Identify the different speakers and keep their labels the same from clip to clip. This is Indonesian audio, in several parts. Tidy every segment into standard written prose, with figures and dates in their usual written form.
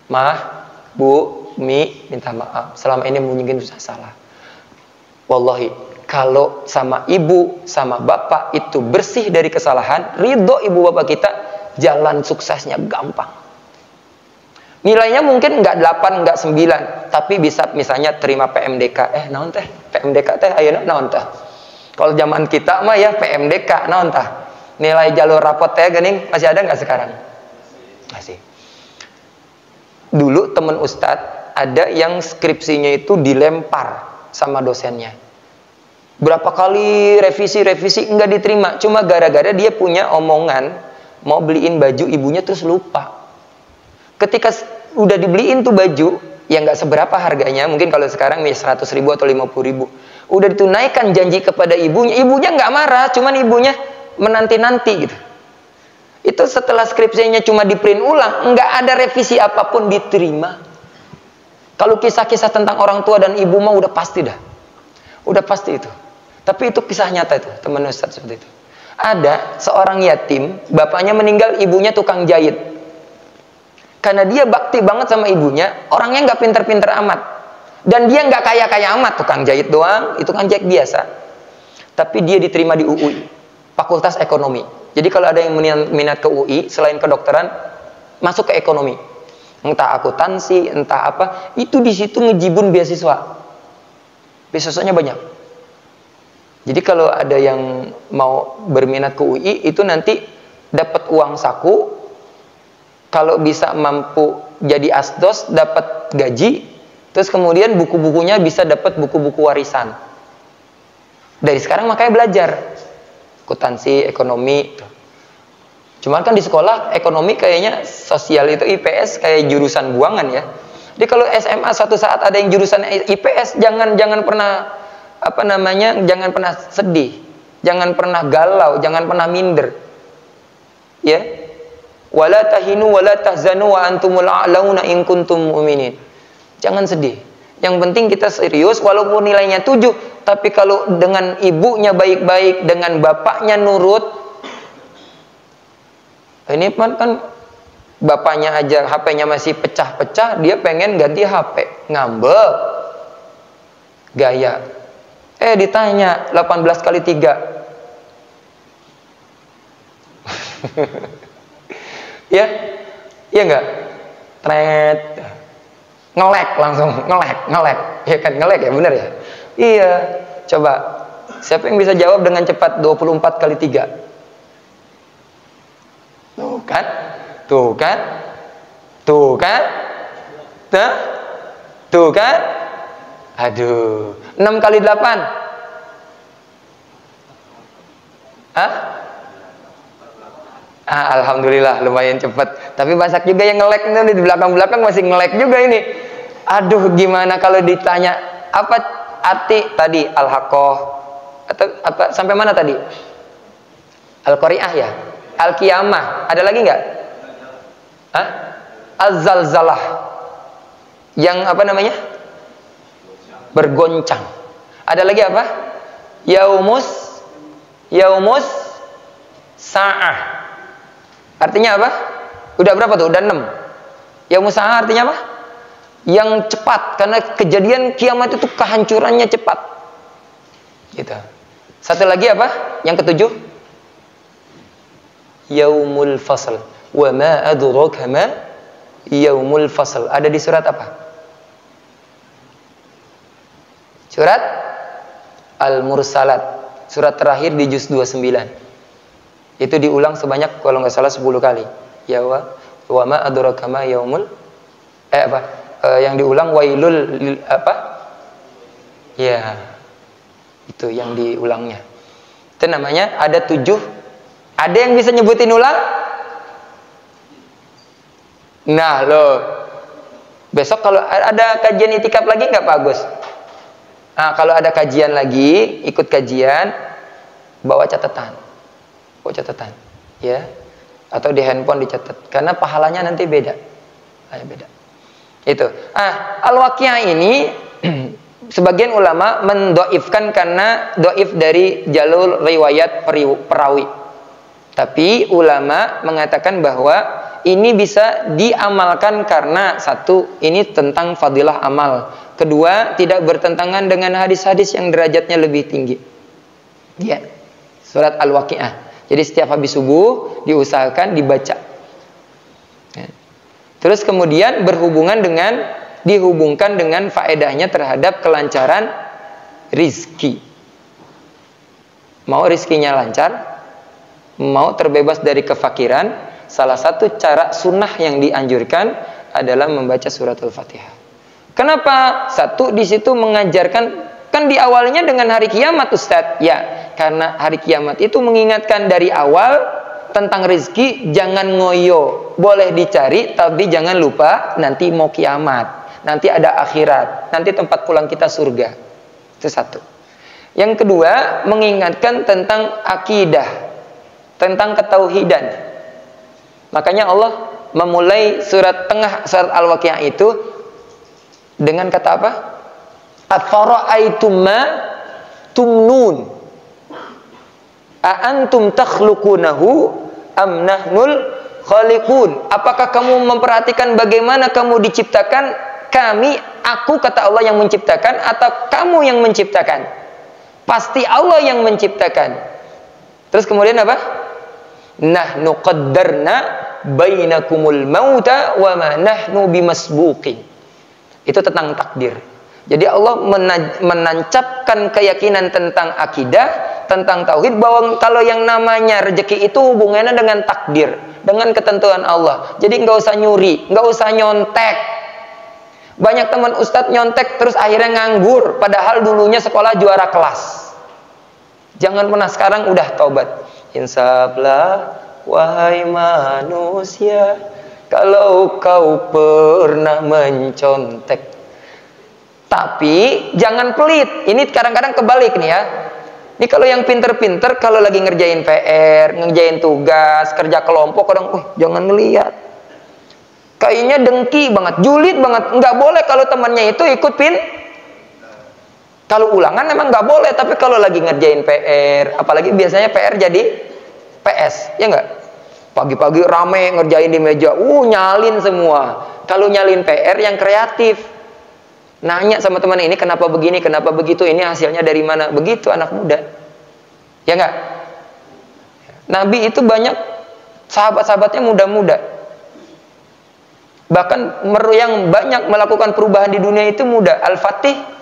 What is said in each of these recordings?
Speaker 1: Mah, Bu, Mi, minta maaf. Selama ini mungkin sudah salah. Wallahi, kalau sama ibu, sama bapak itu bersih dari kesalahan, ridho ibu bapak kita, jalan suksesnya gampang. Nilainya mungkin nggak 8, nggak 9, tapi bisa misalnya terima PMDK. Naon teh? PMDK teh ayeuna naon teh? Kalau zaman kita mah ya PMDK naon teh? Nilai jalur rapot teh geuning masih ada nggak sekarang? Masih. Dulu teman Ustadz ada yang skripsinya itu dilempar sama dosennya. Berapa kali revisi nggak diterima, cuma gara-gara dia punya omongan mau beliin baju ibunya terus lupa. Ketika udah dibeliin tuh baju yang nggak seberapa harganya, mungkin kalau sekarang 100 ribu atau 50 ribu, udah ditunaikan janji kepada ibunya nggak marah, cuman ibunya menanti-nanti gitu. Itu setelah skripsinya cuma di print ulang, nggak ada revisi apapun diterima. Kalau kisah-kisah tentang orang tua dan ibu mah udah pasti dah, udah pasti itu. Tapi itu kisah nyata itu, teman Ustadz seperti itu. Ada seorang yatim, bapaknya meninggal, ibunya tukang jahit. Karena dia bakti banget sama ibunya, orangnya nggak pinter-pinter amat, dan dia nggak kaya-kaya amat, tukang jahit doang, itu kan jahit biasa. Tapi dia diterima di UI, Fakultas Ekonomi. Jadi kalau ada yang minat ke UI selain kedokteran, masuk ke ekonomi, entah akuntansi, entah apa, itu di situ ngejibun beasiswa. Beasiswanya banyak. Jadi kalau ada yang mau berminat ke UI, itu nanti dapat uang saku. Kalau bisa mampu jadi asdos, dapat gaji. Terus kemudian buku-bukunya bisa dapat buku-buku warisan. Dari sekarang makanya belajar akuntansi, ekonomi. Cuman kan di sekolah ekonomi kayaknya sosial itu IPS kayak jurusan buangan ya. Jadi kalau SMA suatu saat ada yang jurusan IPS, jangan pernah jangan pernah sedih, jangan pernah galau, jangan pernah minder. Ya. Wala tahinu wala tahzanu wa antumul a'launa in kuntum mu'minin. Jangan sedih. Yang penting kita serius walaupun nilainya 7, tapi kalau dengan ibunya baik-baik, dengan bapaknya nurut. Ini kan bapaknya aja HP-nya masih pecah-pecah, dia pengen ganti HP, ngambek. Gaya. Ditanya 18 kali 3. Ya? Iya enggak? Tret. Ngelek langsung, ngelek. Ya kan ngelek ya, benar ya? Iya. Coba siapa yang bisa jawab dengan cepat 24 kali 3? Tuh kan? Aduh, 6 kali 8. Alhamdulillah lumayan cepat. Tapi banyak juga yang ngelek nih, di belakang masih ngelek juga ini. Aduh, gimana kalau ditanya apa arti tadi al-haqqah atau apa sampai mana tadi? Al-Qari'ah ya? Al-Qiyamah. Ada lagi nggak? Az-Zalzalah. Yang apa namanya? Bergoncang. Ada lagi apa? Yaumus Sa'ah. Artinya apa? Udah berapa tuh? Udah 6. Yaumus Sa'ah artinya apa? Yang cepat. Karena kejadian kiamat itu kehancurannya cepat. Gitu. Satu lagi apa? Yang ketujuh? Yaumul Fasl. Wa ma adraka ma yaumul fasl. Ada di surat apa? Surat Al-Mursalat. Surat terakhir di juz 29. Itu diulang sebanyak kalau nggak salah 10 kali. Ya wa ma adraka ma yaumul yang diulang wailul apa? Ya. Itu yang diulangnya. Itu namanya ada 7. Ada yang bisa nyebutin ulang? Nah loh, besok kalau ada kajian itikaf lagi nggak Pak Agus? Nah kalau ada kajian lagi, ikut kajian, bawa catatan, ya, atau di handphone dicatat, karena pahalanya nanti beda, Itu. Al-Waqi'ah ini sebagian ulama mendoifkan karena doif dari jalur riwayat perawi. Tapi ulama mengatakan bahwa ini bisa diamalkan karena satu, ini tentang fadilah amal. Kedua, tidak bertentangan dengan hadis-hadis yang derajatnya lebih tinggi. Ya, surat Al-Waqiah. Jadi setiap habis subuh diusahakan dibaca. Ya. Terus kemudian dihubungkan dengan faedahnya terhadap kelancaran rizki. Mau rizkinya lancar, mau terbebas dari kefakiran, salah satu cara sunnah yang dianjurkan adalah membaca suratul Fatihah. Kenapa? Satu, di situ mengajarkan, kan diawalnya dengan hari kiamat Ustadz. Ya, karena hari kiamat itu mengingatkan dari awal tentang rezeki, jangan ngoyo. Boleh dicari, tapi jangan lupa nanti mau kiamat. Nanti ada akhirat. Nanti tempat pulang kita surga. Itu satu. Yang kedua, mengingatkan tentang akidah, tentang ketauhidan. Makanya Allah memulai surat Al-Waqiah itu dengan kata apa? Afara'aitum ma tumnun, a antum takhluqunahu am nahnul khaliqun. Apakah kamu memperhatikan bagaimana kamu diciptakan? Aku kata Allah yang menciptakan, atau kamu yang menciptakan? Pasti Allah yang menciptakan. Terus kemudian apa? Nahnu qaddarna bainakumul mauta wa ma nahnu bimasbuqin. Itu tentang takdir. Jadi Allah menancapkan keyakinan tentang akidah, tentang tauhid, bahwa kalau yang namanya rezeki itu hubungannya dengan takdir, dengan ketentuan Allah. Jadi nggak usah nyuri, nggak usah nyontek. Banyak teman ustadz nyontek terus akhirnya nganggur, padahal dulunya sekolah juara kelas. Jangan pernah, sekarang udah taubat. Insaflah wahai manusia, kalau kau pernah mencontek. Tapi jangan pelit. Ini kadang-kadang kebalik nih ya. Ini kalau yang pinter-pinter, kalau lagi ngerjain PR, ngerjain tugas, kerja kelompok, kadang jangan ngelihat. Kayaknya dengki banget, julid banget. Nggak boleh kalau temannya itu ikut Kalau ulangan emang nggak boleh, tapi kalau lagi ngerjain PR, apalagi biasanya PR jadi PS, ya nggak? Pagi-pagi rame ngerjain di meja, nyalin semua. Kalau nyalin PR yang kreatif, nanya sama teman ini kenapa begini, kenapa begitu, ini hasilnya dari mana? Begitu anak muda, ya nggak? Nabi itu banyak sahabat-sahabatnya muda-muda. Bahkan yang banyak melakukan perubahan di dunia itu muda. Al-Fatih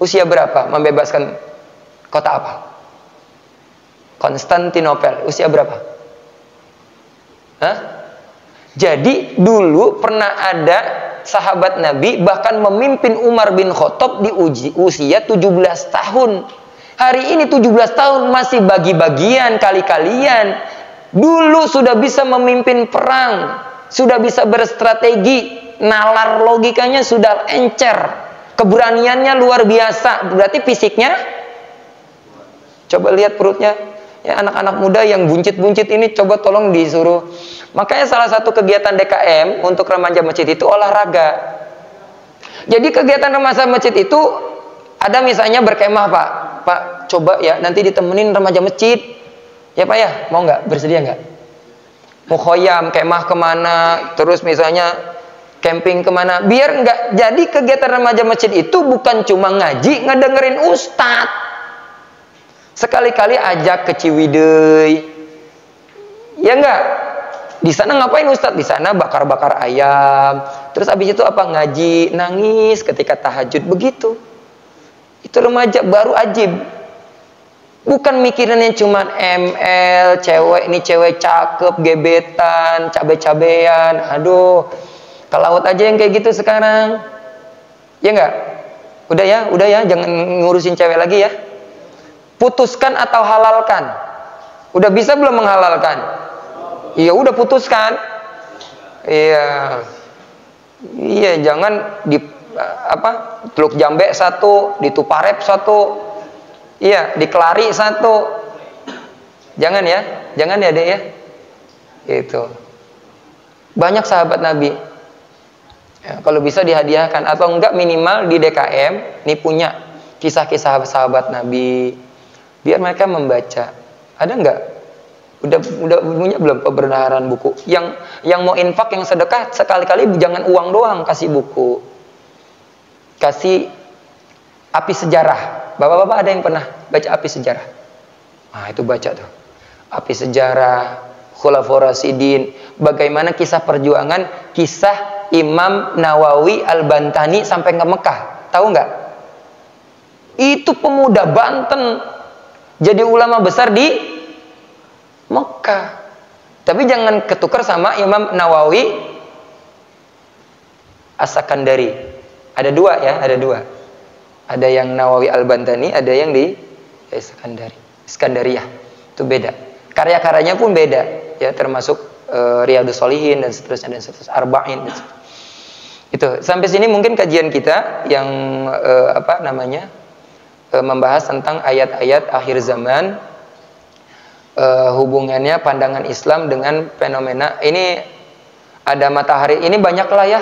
Speaker 1: usia berapa? Membebaskan kota apa? Konstantinopel. Usia berapa? Hah? Jadi dulu pernah ada sahabat Nabi bahkan memimpin Umar bin Khattab di usia 17 tahun. Hari ini 17 tahun masih bagi-bagian, kali-kalian. Dulu sudah bisa memimpin perang, sudah bisa berstrategi, nalar logikanya sudah encer, keberaniannya luar biasa. Berarti fisiknya, coba lihat perutnya, ya anak-anak muda yang buncit-buncit ini coba tolong disuruh. Makanya salah satu kegiatan DKM untuk remaja masjid itu olahraga. Jadi kegiatan remaja masjid itu ada misalnya berkemah, Pak coba ya nanti ditemenin remaja masjid, ya Pak ya, mau nggak, bersedia nggak? Mukhoyam, kemah kemana, terus misalnya camping kemana, biar nggak jadi kegiatan remaja masjid itu bukan cuma ngaji, ngedengerin ustad. Sekali-kali ajak ke Ciwidey, ya nggak? Di sana ngapain ustad? Di sana bakar-bakar ayam. Terus abis itu apa? Ngaji, nangis ketika tahajud, begitu. Itu remaja baru ajib. Bukan mikirinnya cuma ML, cewek ini cewek cakep, gebetan, cabe-cabean. Aduh, ke laut aja yang kayak gitu sekarang. Ya enggak? Udah ya, jangan ngurusin cewek lagi ya. Putuskan atau halalkan. Udah bisa belum menghalalkan? Iya, udah putuskan. Iya. Iya, jangan di Teluk Jambe 1, di Tuparep 1. Iya, di Kelari 1. Jangan ya Dek ya. Itu. Banyak sahabat Nabi. Ya, kalau bisa dihadiahkan atau enggak minimal di DKM nih punya kisah-kisah sahabat Nabi. Biar mereka membaca. Ada enggak? Udah punya belum pembenaran buku? Yang mau infak, yang sedekah, sekali-kali jangan uang doang, kasih buku. Kasih api sejarah. Bapak-bapak ada yang pernah baca api sejarah? Nah, itu baca tuh. Api sejarah, Khulafaur Rasyidin, bagaimana kisah perjuangan, kisah Imam Nawawi Al-Bantani sampai ke Mekah. Tahu nggak? Itu pemuda Banten jadi ulama besar di Mekah. Tapi jangan ketukar sama Imam Nawawi As-Sakandari. Ada dua ya, ada dua. Ada yang Nawawi Al-Bantani, ada yang di Iskandariyah. Itu beda. Karya-karyanya pun beda, ya, termasuk Riyadhus Shalihin dan seterusnya, Arba'in. Itu. Sampai sini mungkin kajian kita yang membahas tentang ayat-ayat akhir zaman, hubungannya pandangan Islam dengan fenomena ini. Ada matahari ini banyak lah ya.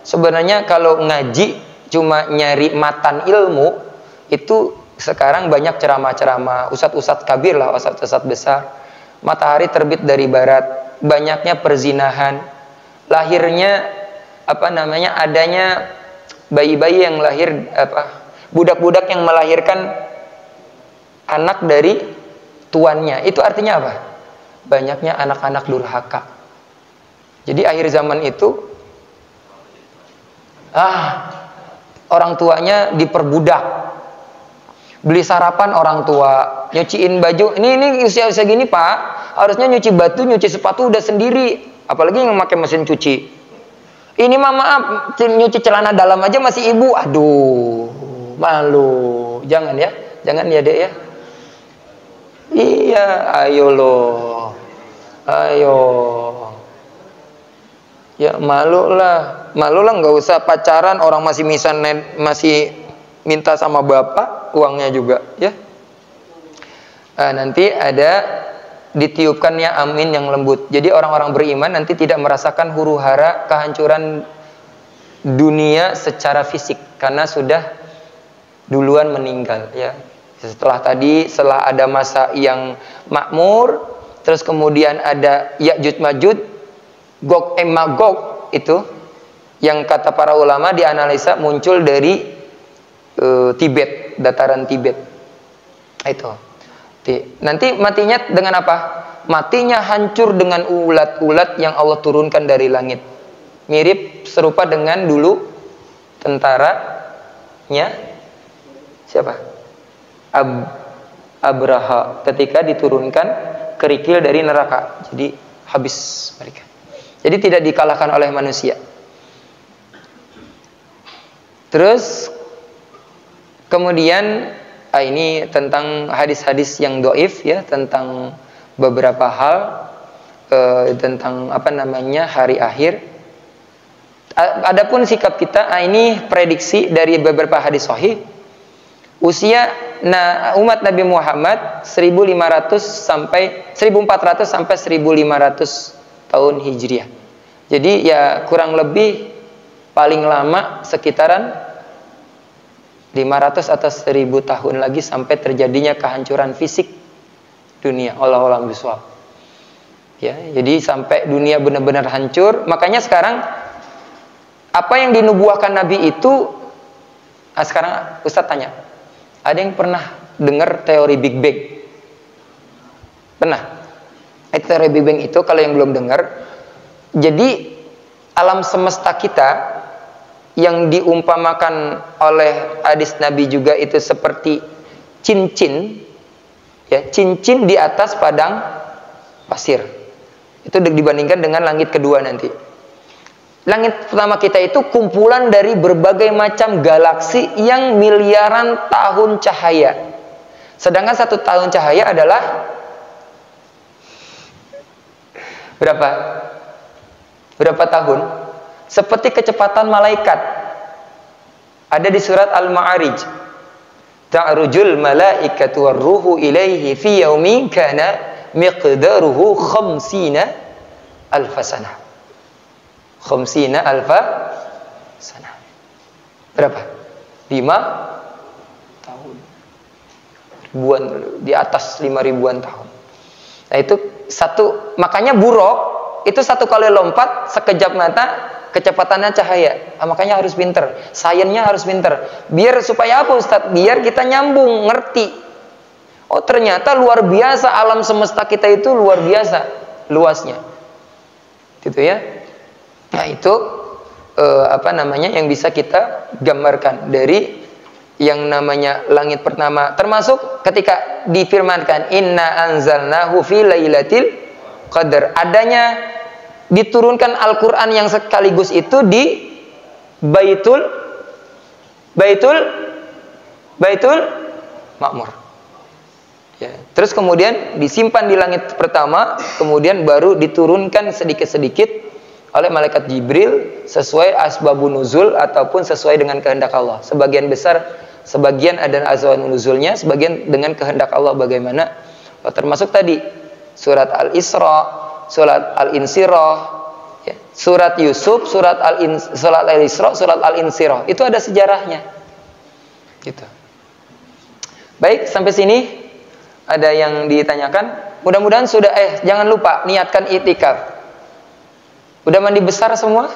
Speaker 1: Sebenarnya kalau ngaji cuma nyari matan ilmu, itu sekarang banyak ceramah-ceramah ustadz-ustadz kabir lah, ustadz-ustadz besar. Matahari terbit dari barat, banyaknya perzinahan, lahirnya adanya bayi-bayi yang lahir, budak-budak yang melahirkan anak dari tuannya. Itu artinya apa? Banyaknya anak-anak durhaka. Jadi akhir zaman itu orang tuanya diperbudak. Beli sarapan orang tua, nyuciin baju. Ini usia-usia gini, Pak, harusnya nyuci batu, nyuci sepatu udah sendiri. Apalagi yang pakai mesin cuci. Ini maaf, nyuci celana dalam aja masih ibu. Aduh, malu. Jangan ya, Dek ya. Iya, ayo loh. Ayo. Ya malu lah nggak usah pacaran, orang masih minta sama bapak uangnya juga, ya. Nanti ada ditiupkannya amin yang lembut. Jadi orang-orang beriman nanti tidak merasakan huru-hara kehancuran dunia secara fisik karena sudah duluan meninggal, ya. Setelah ada masa yang makmur, terus kemudian ada Ya'juj Ma'juj, Gog Magog, itu yang kata para ulama dianalisa muncul dari Tibet, dataran Tibet. Itu. Nanti matinya dengan apa? Matinya hancur dengan ulat-ulat yang Allah turunkan dari langit. Mirip serupa dengan dulu tentaranya siapa? Abraha ketika diturunkan kerikil dari neraka. Jadi habis mereka. Jadi tidak dikalahkan oleh manusia. Terus kemudian ini tentang hadis-hadis yang doif, ya, tentang beberapa hal, tentang hari akhir. Adapun sikap kita, ini prediksi dari beberapa hadis sahih. Usia umat Nabi Muhammad 1400 sampai 1500 tahun Hijriah. Jadi ya kurang lebih paling lama sekitaran 500 atau 1000 tahun lagi sampai terjadinya kehancuran fisik dunia. Allahu a'lam bishawab. Ya, jadi sampai dunia benar-benar hancur. Makanya sekarang apa yang dinubuahkan Nabi itu, sekarang Ustaz tanya, ada yang pernah dengar teori Big Bang? Pernah? Teori Big Bang itu kalau yang belum dengar, jadi alam semesta kita yang diumpamakan oleh hadis Nabi juga itu seperti cincin, ya, cincin di atas padang pasir. Itu dibandingkan dengan langit kedua nanti. Langit pertama kita itu kumpulan dari berbagai macam galaksi yang miliaran tahun cahaya. Sedangkan 1 tahun cahaya adalah berapa tahun? Seperti kecepatan malaikat. Ada di surat Al-Ma'arij. Ta'rujul malaikatu war-ruhu ilaihi fi yaumin kana miqdaruhu 50 alf sanah. 50 alf sanah. Berapa? 5 tahun. Ribuan, di atas 5 ribuan tahun. Nah itu Makanya buruk itu satu kali lompat sekejap mata kecepatannya cahaya. Makanya harus pinter, sainsnya harus pinter. Biar supaya apa Ustadz? Biar kita nyambung, ngerti. Oh ternyata luar biasa alam semesta kita itu luar biasa luasnya, gitu ya. Nah itu yang bisa kita gambarkan dari yang namanya langit pertama, termasuk ketika difirmankan inna anzalnahu fi lailatil qadar, adanya diturunkan Al-Quran yang sekaligus itu di Baitul Ma'mur. Ya. Terus kemudian disimpan di langit pertama, kemudian baru diturunkan sedikit-sedikit oleh malaikat Jibril sesuai asbabun nuzul ataupun sesuai dengan kehendak Allah. Sebagian ada asbabun nuzulnya, sebagian dengan kehendak Allah bagaimana. Termasuk tadi surat Al-Isra, surat Al-Insyirah, ya. Surat Yusuf, surat Al-Isra, surat Al-Insyirah. Itu ada sejarahnya. Gitu. Baik, sampai sini ada yang ditanyakan? Mudah-mudahan sudah jangan lupa niatkan iktikaf. Udah mandi besar semua?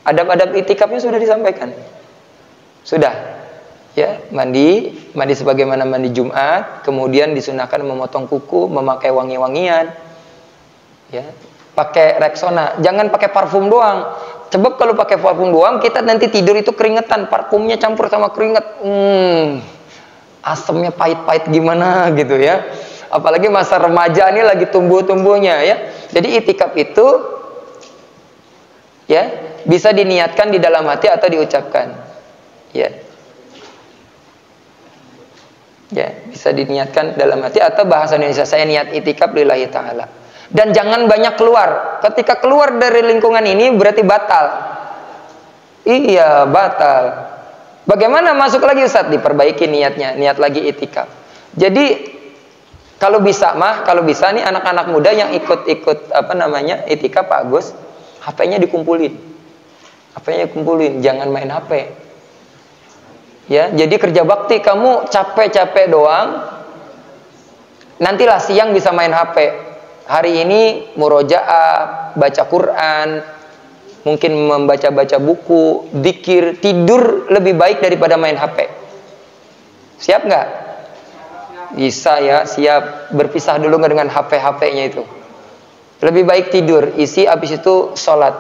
Speaker 1: Adab-adab iktikafnya sudah disampaikan. Sudah. Ya, mandi sebagaimana mandi Jumat, kemudian disunahkan memotong kuku, memakai wangi-wangian. Ya, pakai Rexona, jangan pakai parfum doang. Sebab kalau pakai parfum doang, kita nanti tidur itu keringetan, parfumnya campur sama keringat. Asamnya pahit-pahit gimana gitu ya. Apalagi masa remaja ini lagi tumbuh-tumbuhnya ya. Jadi iktikaf itu ya bisa diniatkan di dalam hati atau diucapkan. Ya. Ya, bisa diniatkan dalam hati atau bahasa Indonesia, saya niat iktikaf lillahi ta'ala. Dan jangan banyak keluar. Ketika keluar dari lingkungan ini berarti batal. Iya, batal. Bagaimana masuk lagi Ustaz? Diperbaiki niatnya, niat lagi iktikaf. Jadi kalau bisa nih anak-anak muda yang ikut iktikaf Pak Agus, HP-nya dikumpulin. HP-nya dikumpulin, jangan main HP. Ya, jadi kerja bakti, kamu capek-capek doang. Nantilah siang bisa main HP. Hari ini murojaah, baca Quran, mungkin membaca-baca buku, dzikir, tidur lebih baik daripada main HP. Siap nggak? Bisa ya, siap. Berpisah dulu nggak dengan HP-HP-nya itu. Lebih baik tidur, isi habis itu sholat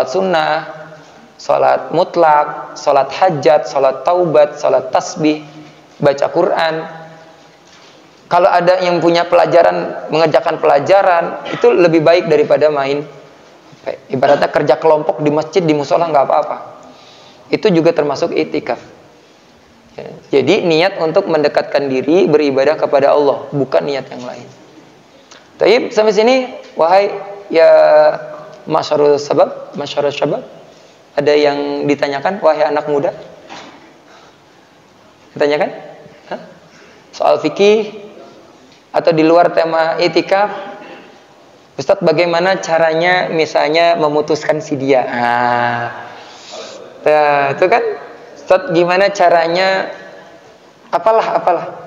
Speaker 1: sunnah, sholat mutlak, sholat hajat, sholat taubat, sholat tasbih, baca Quran. Kalau ada yang punya pelajaran, mengerjakan pelajaran, itu lebih baik daripada main. Ibaratnya kerja kelompok di masjid, di musola nggak apa-apa. Itu juga termasuk iktikaf. Ya, jadi niat untuk mendekatkan diri beribadah kepada Allah, bukan niat yang lain. Taib, sampai sini, wahai ya masyarul syabab, ada yang ditanyakan, wahai anak muda? Ditanyakan? Hah? Soal fikih atau di luar tema iktikaf? Ustadz, bagaimana caranya misalnya memutuskan si dia? Nah, itu kan Ustadz, gimana caranya apalah